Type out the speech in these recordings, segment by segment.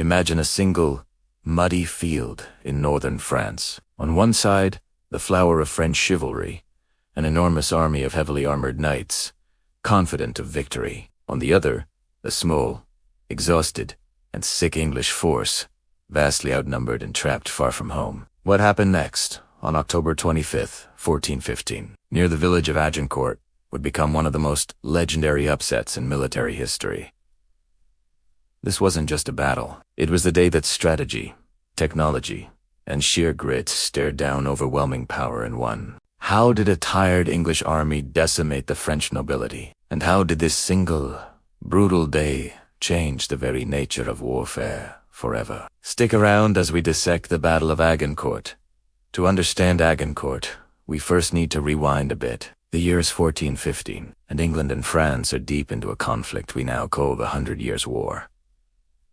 Imagine a single, muddy field in northern France. On one side, the flower of French chivalry, an enormous army of heavily armored knights, confident of victory. On the other, a small, exhausted, and sick English force, vastly outnumbered and trapped far from home. What happened next, on October 25th, 1415, near the village of Agincourt, would become one of the most legendary upsets in military history. This wasn't just a battle. It was the day that strategy, technology, and sheer grit stared down overwhelming power and won. How did a tired English army decimate the French nobility? And how did this single, brutal day change the very nature of warfare forever? Stick around as we dissect the Battle of Agincourt. To understand Agincourt, we first need to rewind a bit. The year is 1415, and England and France are deep into a conflict we now call the 100 Years' War.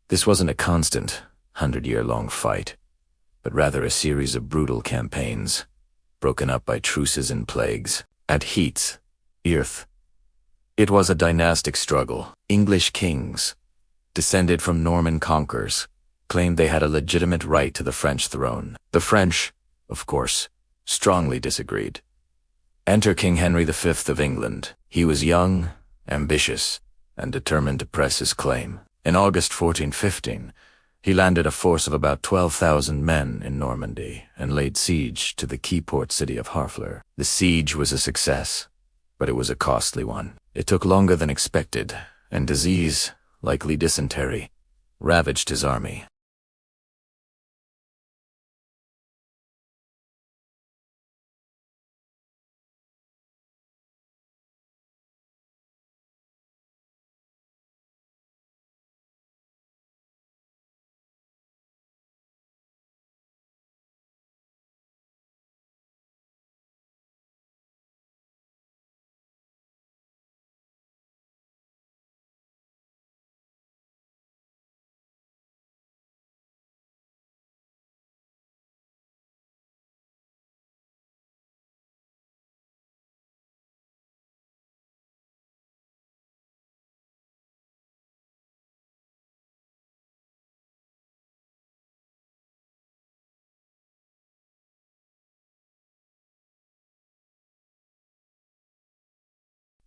This wasn't a constant, 100-year-long fight, but rather a series of brutal campaigns, broken up by truces and plagues. At Heats, Earth, it was a dynastic struggle. English kings, descended from Norman conquerors, claimed they had a legitimate right to the French throne. The French, of course, strongly disagreed. Enter King Henry V of England. He was young, ambitious, and determined to press his claim. In August 1415, he landed a force of about 12,000 men in Normandy and laid siege to the key port city of Harfleur. The siege was a success, but it was a costly one. It took longer than expected, and disease, likely dysentery, ravaged his army.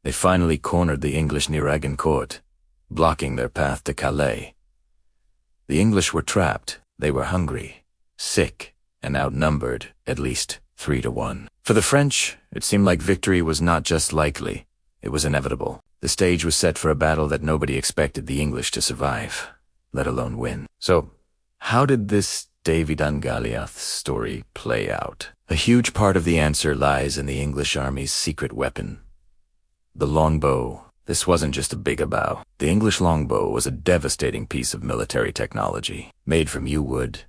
They finally cornered the English near Agincourt, blocking their path to Calais. The English were trapped. They were hungry, sick, and outnumbered, at least 3-1. For the French, it seemed like victory was not just likely, it was inevitable. The stage was set for a battle that nobody expected the English to survive, let alone win. So, how did this David and Goliath story play out? A huge part of the answer lies in the English army's secret weapon, the longbow. This wasn't just a big bow. The English longbow was a devastating piece of military technology. Made from yew wood,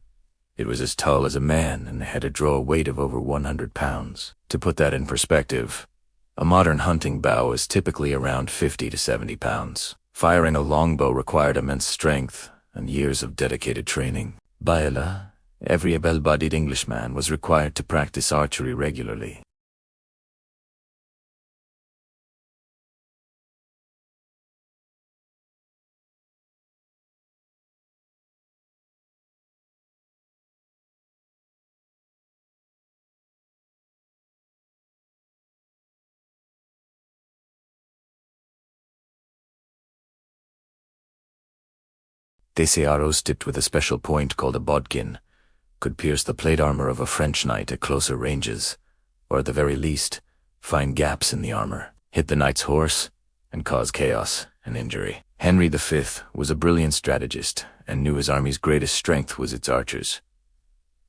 it was as tall as a man and had to draw a weight of over 100 pounds. To put that in perspective, a modern hunting bow is typically around 50 to 70 pounds. Firing a longbow required immense strength and years of dedicated training. By Allah, every able-bodied Englishman was required to practice archery regularly. These arrows, tipped with a special point called a bodkin, could pierce the plate armor of a French knight at closer ranges, or at the very least, find gaps in the armor, hit the knight's horse, and cause chaos and injury. Henry V was a brilliant strategist and knew his army's greatest strength was its archers.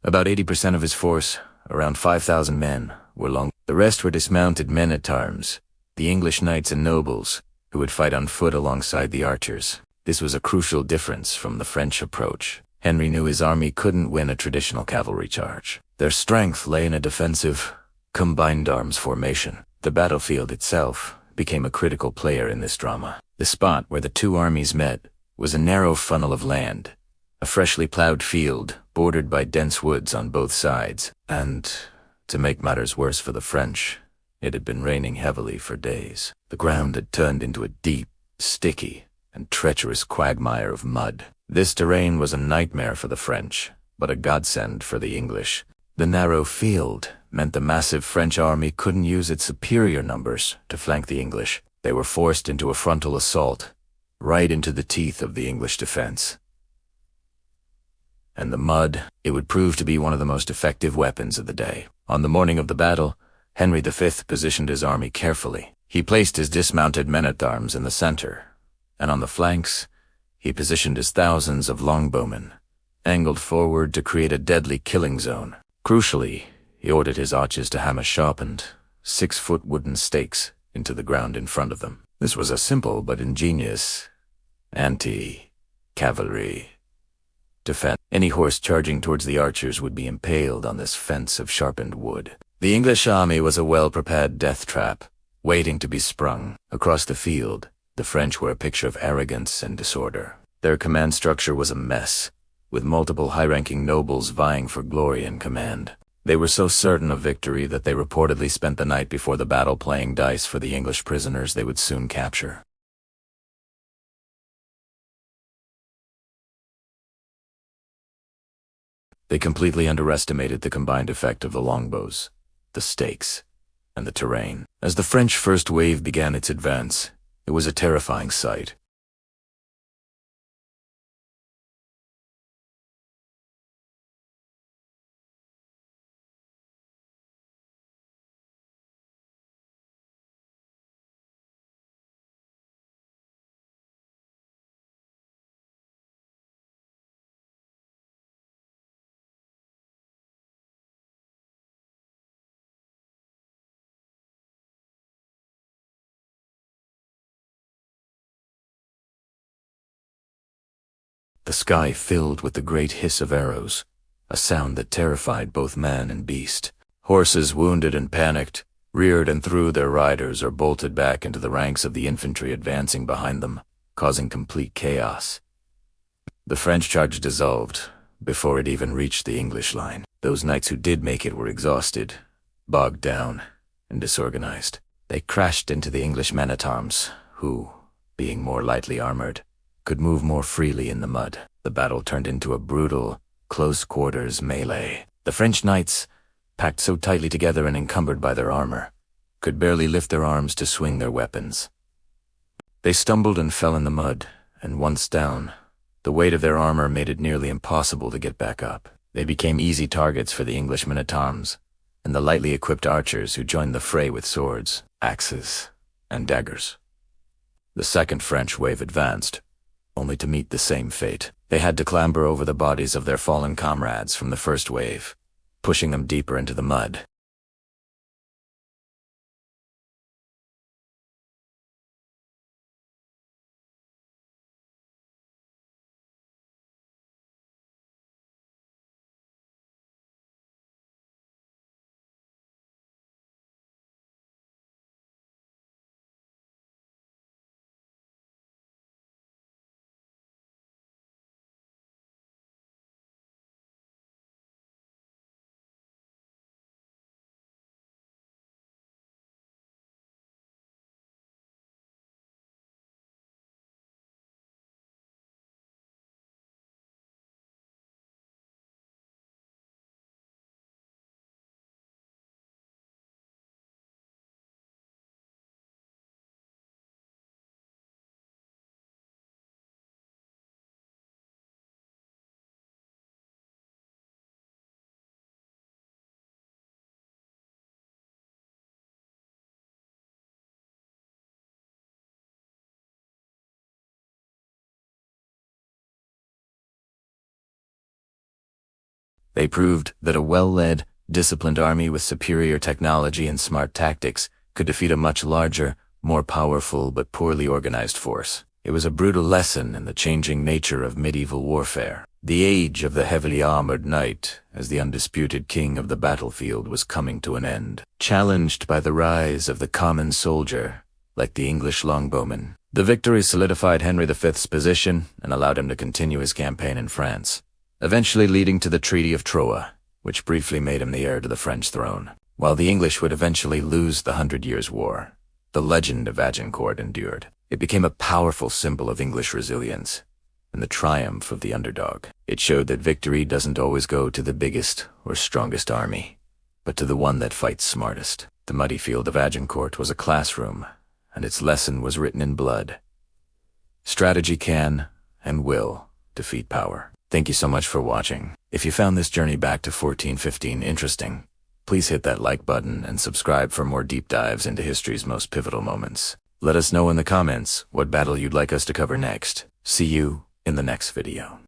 About 80% of his force, around 5,000 men, were long. The rest were dismounted men-at-arms, the English knights and nobles, who would fight on foot alongside the archers. This was a crucial difference from the French approach. Henry knew his army couldn't win a traditional cavalry charge. Their strength lay in a defensive, combined arms formation. The battlefield itself became a critical player in this drama. The spot where the two armies met was a narrow funnel of land, a freshly plowed field bordered by dense woods on both sides. And, to make matters worse for the French, it had been raining heavily for days. The ground had turned into a deep, sticky, and treacherous quagmire of mud. This terrain was a nightmare for the French, but a godsend for the English. The narrow field meant the massive French army couldn't use its superior numbers to flank the English. They were forced into a frontal assault, right into the teeth of the English defense. And the mud, it would prove to be one of the most effective weapons of the day. On the morning of the battle, Henry V positioned his army carefully. He placed his dismounted men-at-arms in the center, and on the flanks, he positioned his thousands of longbowmen, angled forward to create a deadly killing zone. Crucially, he ordered his archers to hammer sharpened, 6-foot wooden stakes into the ground in front of them. This was a simple but ingenious anti-cavalry defense. Any horse charging towards the archers would be impaled on this fence of sharpened wood. The English army was a well-prepared death trap, waiting to be sprung. Across the field, the French were a picture of arrogance and disorder. Their command structure was a mess, with multiple high-ranking nobles vying for glory and command. They were so certain of victory that they reportedly spent the night before the battle playing dice for the English prisoners they would soon capture. They completely underestimated the combined effect of the longbows, the stakes, and the terrain. As the French first wave began its advance, it was a terrifying sight. The sky filled with the great hiss of arrows, a sound that terrified both man and beast. Horses, wounded and panicked, reared and threw their riders or bolted back into the ranks of the infantry advancing behind them, causing complete chaos. The French charge dissolved before it even reached the English line. Those knights who did make it were exhausted, bogged down, and disorganized. They crashed into the English men-at-arms, who, being more lightly armored, could move more freely in the mud. The battle turned into a brutal, close-quarters melee. The French knights, packed so tightly together and encumbered by their armor, could barely lift their arms to swing their weapons. They stumbled and fell in the mud, and once down, the weight of their armor made it nearly impossible to get back up. They became easy targets for the English men-at-arms, and the lightly equipped archers who joined the fray with swords, axes, and daggers. The second French wave advanced, only to meet the same fate. They had to clamber over the bodies of their fallen comrades from the first wave, pushing them deeper into the mud. They proved that a well-led, disciplined army with superior technology and smart tactics could defeat a much larger, more powerful but poorly organized force. It was a brutal lesson in the changing nature of medieval warfare. The age of the heavily armored knight, as the undisputed king of the battlefield, was coming to an end. Challenged by the rise of the common soldier, like the English longbowmen, the victory solidified Henry V's position and allowed him to continue his campaign in France, eventually leading to the Treaty of Troyes, which briefly made him the heir to the French throne. While the English would eventually lose the 100 Years' War, the legend of Agincourt endured. It became a powerful symbol of English resilience, and the triumph of the underdog. It showed that victory doesn't always go to the biggest or strongest army, but to the one that fights smartest. The muddy field of Agincourt was a classroom, and its lesson was written in blood. Strategy can, and will, defeat power. Thank you so much for watching. If you found this journey back to 1415 interesting, please hit that like button and subscribe for more deep dives into history's most pivotal moments. Let us know in the comments what battle you'd like us to cover next. See you in the next video.